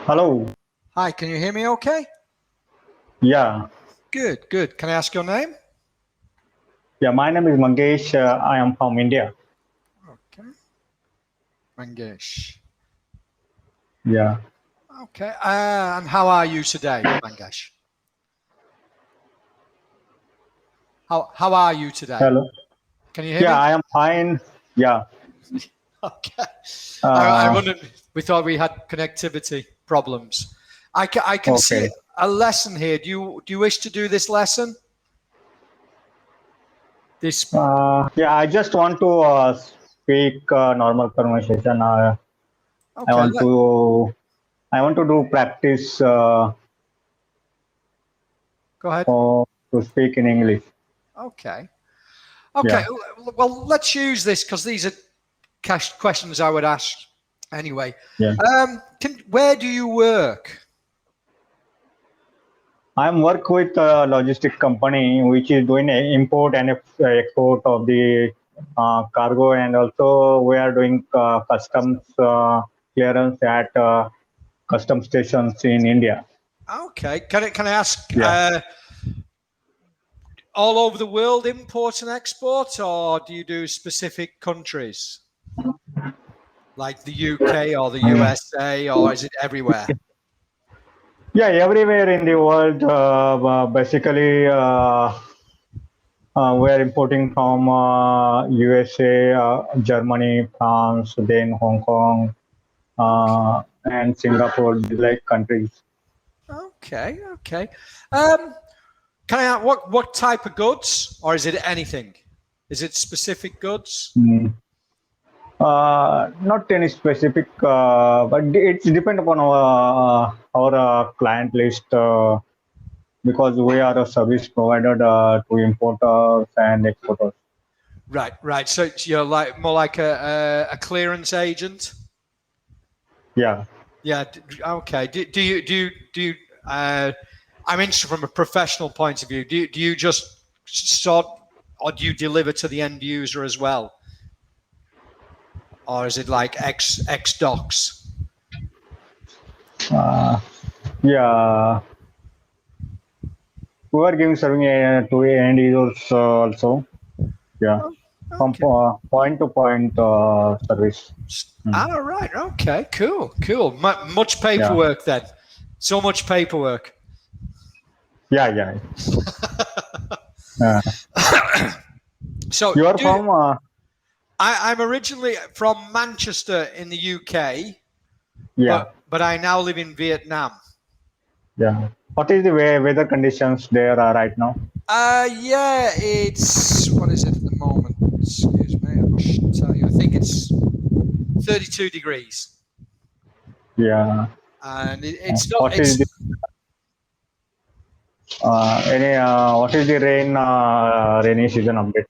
Hello. Hi, can you hear me okay? Yeah. Good, good. Can I ask your name? Yeah. My name is Mangesh. I am from India. Okay. Mangesh. Yeah. Okay. And how are you today, Mangesh? How are you today? Hello. Can you hear Yeah, me? I am fine. Yeah. Okay. I Uh, wondered, we thought we had connectivity problems. I can see okay. a lesson here. Do you wish to do this lesson? This Yeah, I just want to speak normal conversation. I okay, want to I want to do practice go ahead. to speak in English. Okay. Okay. Yeah. Well, let's use this because these are questions I would ask anyway. Yeah. Where do you work? I am work with a logistic company which is doing import and export of the cargo, and also we are doing customs clearance at custom stations in India. Okay. Can I ask Yeah. all over the world import and export, or do you do specific countries like the UK or the Mm. USA, or is it everywhere? Yeah, everywhere in the world, basically, we are importing from USA, Germany, France, then Hong Kong, Okay. and Singapore, like countries. Okay. Okay. Um, can I ask what type of goods, or is it anything? Is it specific goods? Mm. Not any specific, but it's depend upon our client list, because we are a service provider to importers and exporters. Right. Right. So you're like more like a clearance agent. Yeah. Yeah. Okay. Do you? I'm interested from a professional point of view. Do you just sort, or do you deliver to the end user as well, or is it like ex docs? Uh, yeah. We are giving serving to end users also. Yeah. Oh, From okay. point to point service. Mm. All right. Okay. Cool. Cool. Much Yeah. paperwork then. So much paperwork. Yeah. Yeah. Uh, So you are from I'm originally from Manchester in the UK, yeah. but I now live in Vietnam. Yeah. What is the weather conditions there right now? Yeah, it's what is it at the moment? Excuse me, I should tell you. I think it's 32 degrees, Yeah. and it's not. What is the what is the rainy season update?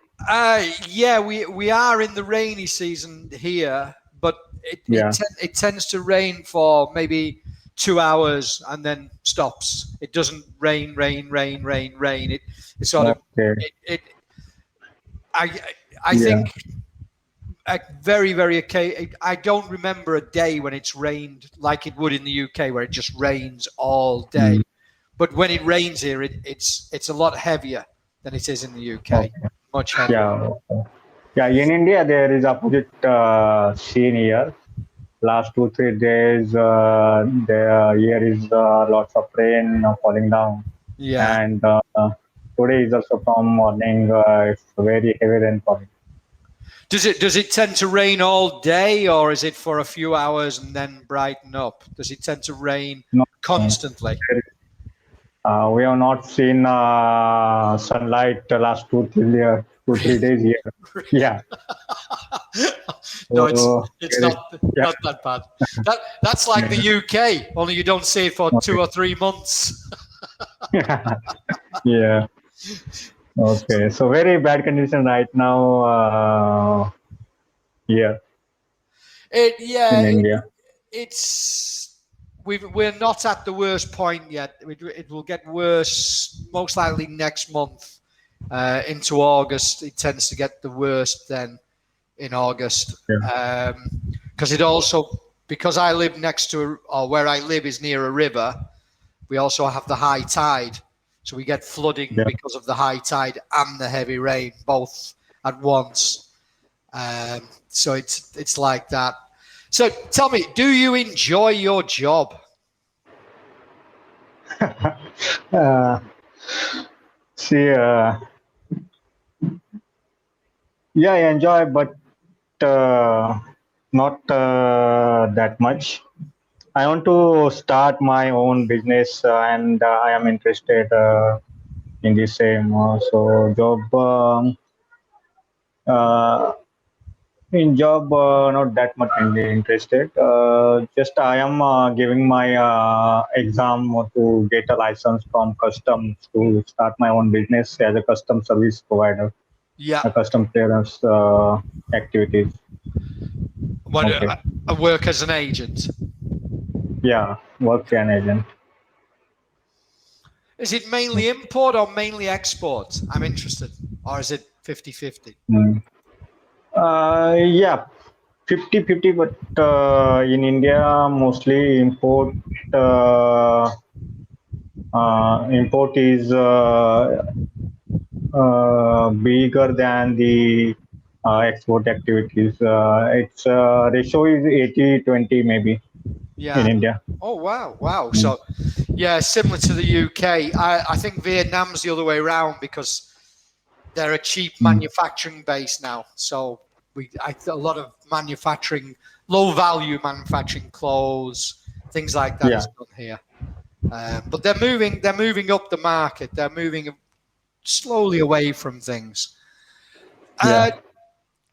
Yeah, we are in the rainy season here, but Yeah. it tends to rain for maybe 2 hours and then stops. It doesn't rain. It sort of Okay. it. I I Yeah. think very okay. I don't remember a day when it's rained like it would in the UK, where it just rains all day. Mm. But when it rains here, it's a lot heavier than it is in the UK. Okay. Much heavier. Yeah. Okay. Yeah. In India, there is opposite scene here. Last 2 3 days, here is lots of rain falling down, Yeah. and today is also from morning. It's very heavy rain falling. Does it tend to rain all day, or is it for a few hours and then brighten up? Does it tend to rain No, constantly? we have not seen sunlight the last 2 3 days here. Yeah. No, So it's there is, yeah. not that bad. That's like the UK, only you don't see it for Okay. 2 or 3 months. Yeah. Okay. So very bad condition right now here It yeah, in India. it's we're not at the worst point yet. It will get worse most likely next month into August. It tends to get the worst then in August Yeah. because it also because I live next to, or where I live is near a river, we also have the high tide. So we get flooding because of the high tide and the heavy rain, both at once. So it's like that. So tell me, do you enjoy your job? See, yeah, I enjoy, but not that much. I want to start my own business, and I am interested in the same. So, job. Uh, in job, not that much interested. Just I am giving my exam to get a license from customs to start my own business as a custom service provider, Yeah. a custom clearance activities. What, Okay. I work as an agent. Yeah, work an agent. Is it mainly import or mainly export? I'm interested. Or is it 50-50? Mm. Yeah, 50-50, but in India, mostly uh, import is bigger than the export activities. Its ratio is 80-20 maybe in Yeah. India. Oh, wow. Wow. Mm. So, yeah, similar to the UK. I think Vietnam's the other way around because they're a cheap manufacturing base now. So a lot of manufacturing, low value manufacturing, clothes, things like that Yeah, is done here. But they're moving up the market. They're moving slowly away from things. yeah.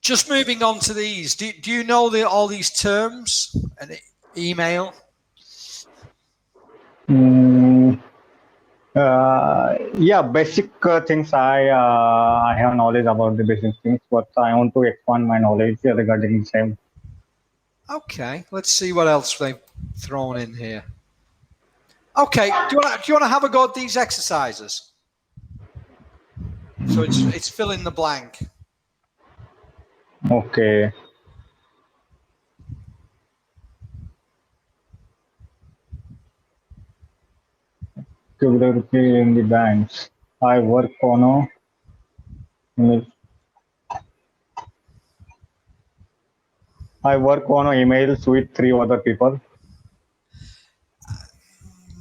Just moving on to these. Do you know all these terms? And email. Mm, yeah, basic things. I have knowledge about the basic things, but I want to expand my knowledge regarding the same. Okay, let's see what else they've thrown in here. Okay, do you want to have a go at these exercises? So it's fill in the blank. Okay. Regularly in the banks. I work on emails with 3 other people.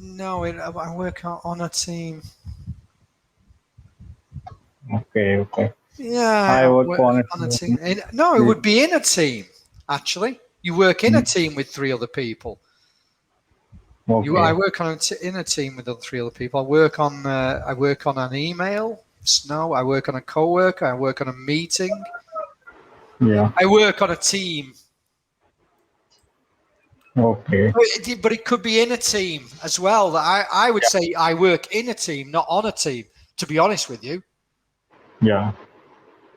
No, I work on a team. Okay. Yeah, I I work work on on a team. it. No, it would be in a team. Actually, you work in a team with 3 other people. I Okay. work in a team with 3 other people. I work on an email. No, I work on a coworker. I work on a meeting. Yeah. I work on a team. Okay. But it could be in a team as well. I would say I work in a team, not on a team, to be honest with you. Yeah.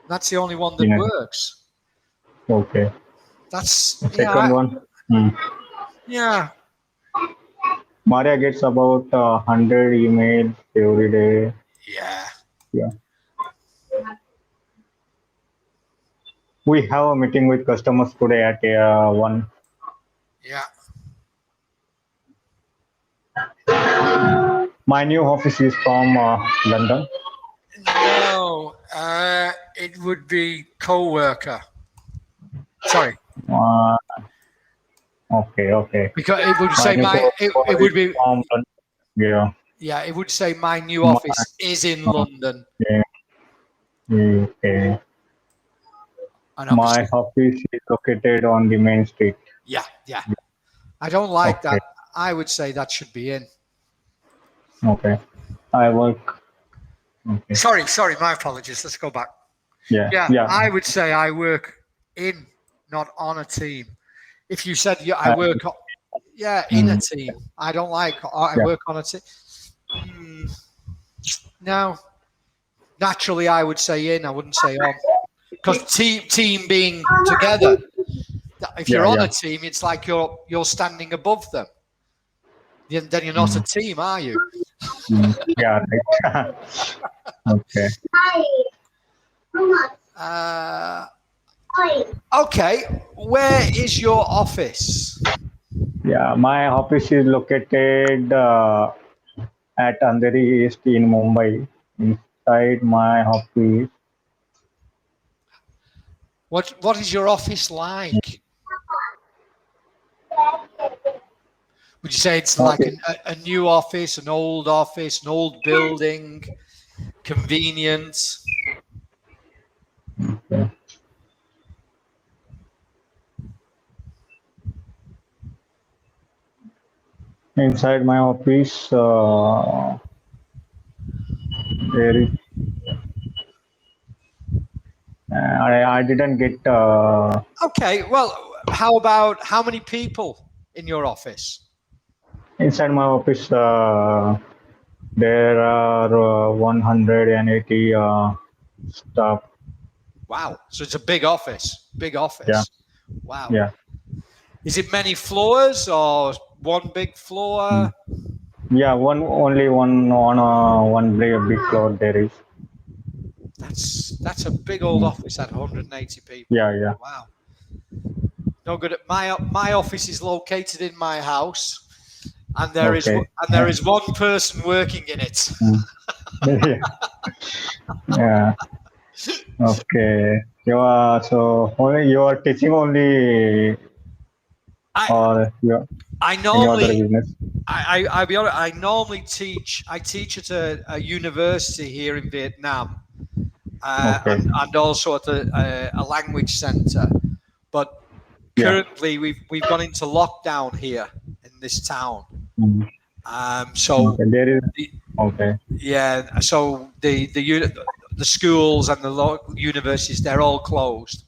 That's the only one that Yeah. works. Okay. That's, The second one. yeah. Maria gets about 100 emails every day. Yeah. Yeah. We have a meeting with customers today at 1. Yeah. My new office is from London. No, it would be co-worker. Sorry, Uh, okay. because it would My say new it coworker is would be, from London. Yeah. yeah, it would say my new My, office is in London, yeah. Okay. and My obviously, office is located on the main street. yeah. I don't like Okay. that. I would say that should be in. Okay. I work. Okay. Sorry, my apologies. Let's go back. Yeah. Yeah, Yeah. I would say I work in, not on a team. If you said I work, in a team. I don't like. I Yeah. work on a team. No, naturally I would say in. I wouldn't say on, because team being together. If you're on a team, it's like you're standing above them. Then you're not a team, are you? Yeah. Right. Okay. Okay. Where is your office? Yeah, my office is located at Andheri East in Mumbai. Inside my office, What is your office like? Would you say it's like office a new office, an old building, convenient? uh, inside my office, there is. I didn't get. Okay, well, how many people in your office? Inside my office, there are 180 staff. Wow, so it's a big office. Big Yeah, office. Wow. yeah, Is it many floors or one big mm. floor? Yeah. Only one on one big floor there is. That's a big old Mm. office at 180 people. Yeah, yeah. Wow. No good. My office is located in my house, and Okay. there is one person working in it. Mm. Yeah. Okay. You are teaching only, I or you are I any other normally business? I'll be honest. I normally teach. I teach at a university here in Vietnam, Okay. and also at a language center. But Yeah. currently, we've gone into lockdown here in this town. Mm. So Okay. There is. the, Okay. yeah, so the schools and the universities, they're all closed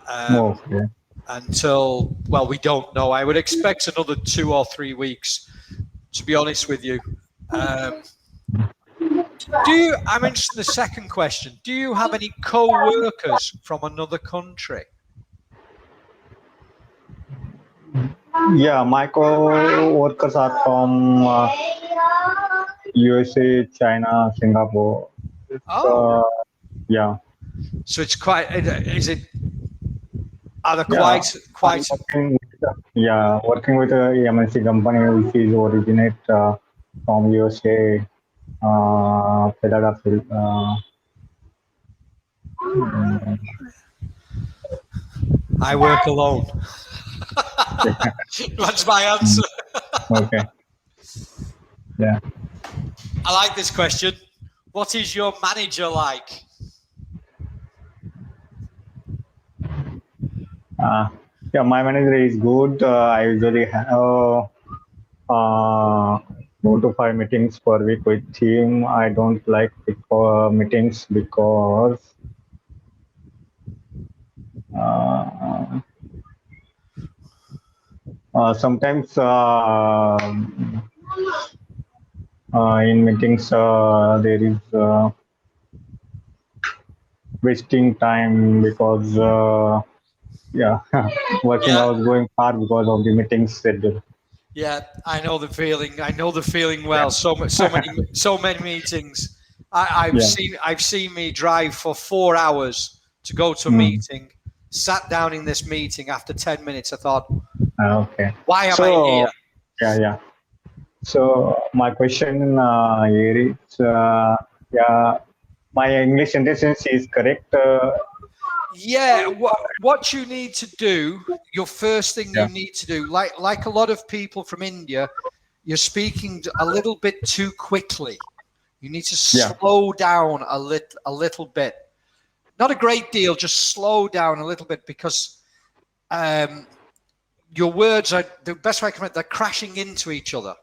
Okay. until, well, we don't know. I would expect another 2 or 3 weeks, to be honest with you. Um, I'm interested in the second question. Do you have any co-workers from another country? Yeah. My co-workers are from USA, China, Singapore. Oh, Uh, yeah. so it's quite, is it, are there Yeah. I'm quite, working with a MNC company which is originate from USA, Philadelphia. Mm, I work alone. That's my answer. okay. Yeah. I like this question. What is your manager like? Uh, yeah. My manager is good. I usually have 4 to 5 meetings per week with him. I don't like meetings because uh, sometimes in meetings there is wasting time because yeah, working Yeah, hours going hard because of the meeting schedule. yeah, I know the feeling. I know the feeling Yeah, well. So many meetings. yeah. I've seen me drive for 4 hours to go to a Mm. meeting. Sat down in this meeting after 10 minutes. I thought, Okay. why am I So here? yeah, yeah. So my question here is, yeah, my English sentence is correct. Yeah, what you need to do, your first thing you Yeah, need to do, like a lot of people from India, you're speaking a little bit too quickly. You need to yeah, slow down a little bit. Not a great deal, just slow down a little bit because your words are the best way I can. They're crashing into each other,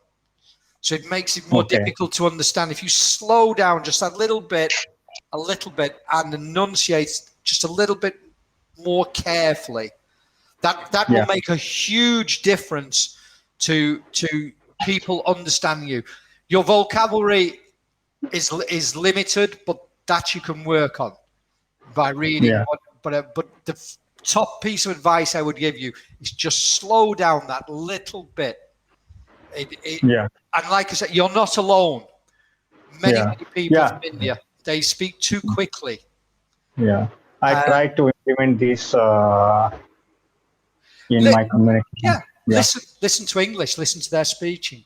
so it makes it more okay, difficult to understand. If you slow down just a little bit, and enunciate just a little bit more carefully, that will yeah, make a huge difference to people understanding you. Your vocabulary is limited, but that you can work on by reading. yeah, But the top piece of advice I would give you is just slow down that little bit. yeah, And like I said, you're not alone. yeah, Many people from yeah, India, they speak too quickly. yeah. I Um, try to implement this in li- my communication. yeah, Yeah. Listen to English. Listen to their speaking.